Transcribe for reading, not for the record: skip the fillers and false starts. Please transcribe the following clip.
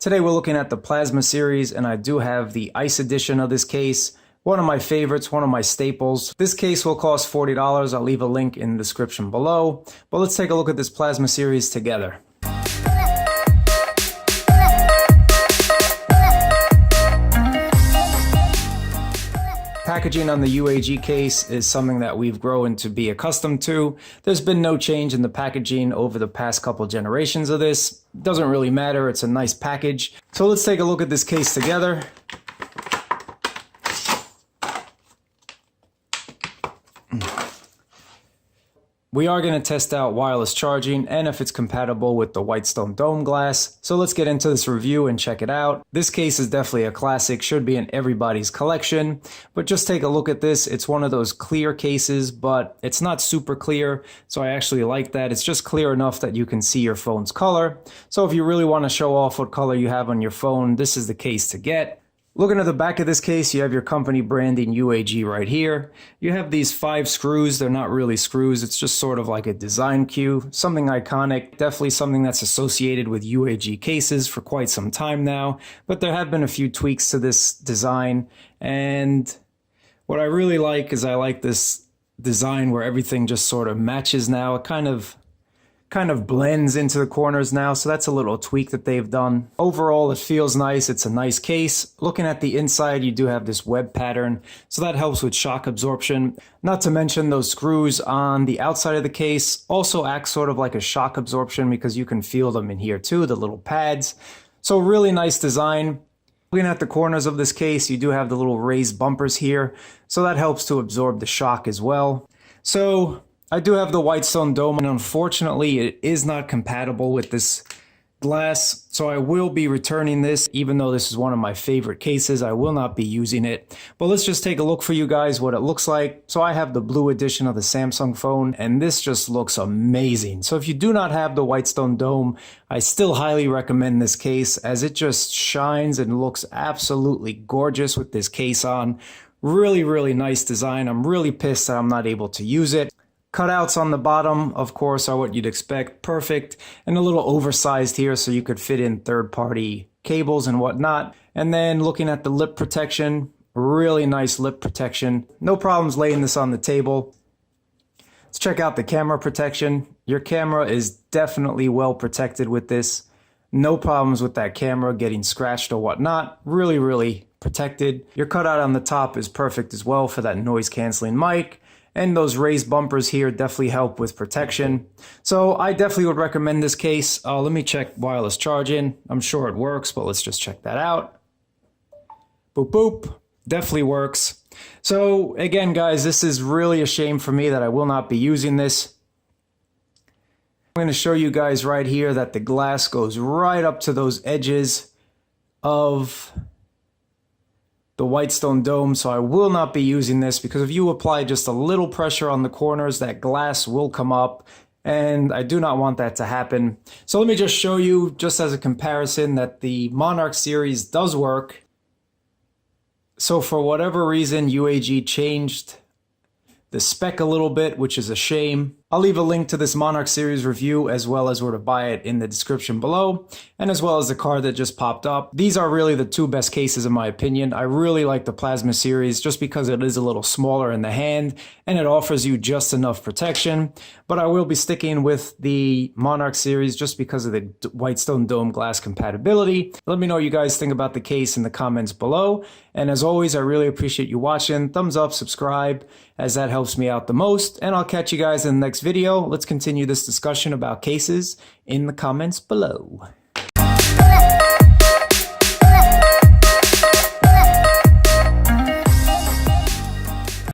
Today we're looking at the Plasma Series, and I do have the ice edition of this case. One of my favorites, one of my staples. This case will cost $40. I'll leave a link in the description below. But let's take a look at this Plasma Series together. Packaging on the UAG case is something that we've grown to be accustomed to. There's been no change in the packaging over the past couple generations of this. Doesn't really matter, it's a nice package. So let's take a look at this case together. We are going to test out wireless charging and if it's compatible with the Whitestone Dome Glass. So let's get into this review and check it out. This case is definitely a classic, should be in everybody's collection. But just take a look at this. It's one of those clear cases, but it's not super clear. So I actually like that. It's just clear enough that you can see your phone's color. So if you really want to show off what color you have on your phone, this is the case to get. Looking at the back of this case, you have your company branding UAG right here. You have these 5 screws. They're not really screws. It's just sort of like a design cue, something iconic, definitely something that's associated with UAG cases for quite some time now. But there have been a few tweaks to this design. And what I really like is I like this design where everything just sort of matches now. It kind of blends into the corners now, so that's a little tweak that they've done. Overall, it feels nice. It's a nice case. Looking at the inside, you do have this web pattern, so that helps with shock absorption. Not to mention those screws on the outside of the case also act sort of like a shock absorption because you can feel them in here too, the little pads. So really nice design. Looking at the corners of this case, you do have the little raised bumpers here, so that helps to absorb the shock as well. So I do have the Whitestone Dome, and unfortunately it is not compatible with this glass, so I will be returning this. Even though this is one of my favorite cases, I will not be using it. But let's just take a look for you guys what it looks like. So I have the blue edition of the Samsung phone, and this just looks amazing. So if you do not have the Whitestone Dome, I still highly recommend this case as it just shines and looks absolutely gorgeous with this case on. Really, really nice design. I'm really pissed that I'm not able to use it. Cutouts on the bottom, of course, are what you'd expect. Perfect. And a little oversized here so you could fit in third-party cables and whatnot. And then looking at the lip protection, really nice lip protection. No problems laying this on the table. Let's check out the camera protection. Your camera is definitely well protected with this. No problems with that camera getting scratched or whatnot. Really, really protected. Your cutout on the top is perfect as well for that noise-canceling mic. And those raised bumpers here definitely help with protection. So I definitely would recommend this case. Let me check wireless charging. I'm sure it works, but let's just check that out. Boop, boop. Definitely works. So again, guys, this is really a shame for me that I will not be using this. I'm going to show you guys right here that the glass goes right up to those edges of the Whitestone Dome, so I will not be using this because if you apply just a little pressure on the corners, that glass will come up, and I do not want that to happen. So let me just show you, just as a comparison, that the Monarch series does work. So for whatever reason, UAG changed the spec a little bit, which is a shame. I'll leave a link to this Monarch series review as well as where to buy it in the description below, and as well as the card that just popped up. These are really the 2 best cases in my opinion. I really like the Plasma series just because it is a little smaller in the hand and it offers you just enough protection. But I will be sticking with the Monarch series just because of the Whitestone Dome Glass compatibility. Let me know what you guys think about the case in the comments below. And as always, I really appreciate you watching. Thumbs up, subscribe, as that helps me out the most. And I'll catch you guys in the next video. Let's continue this discussion about cases in the comments below.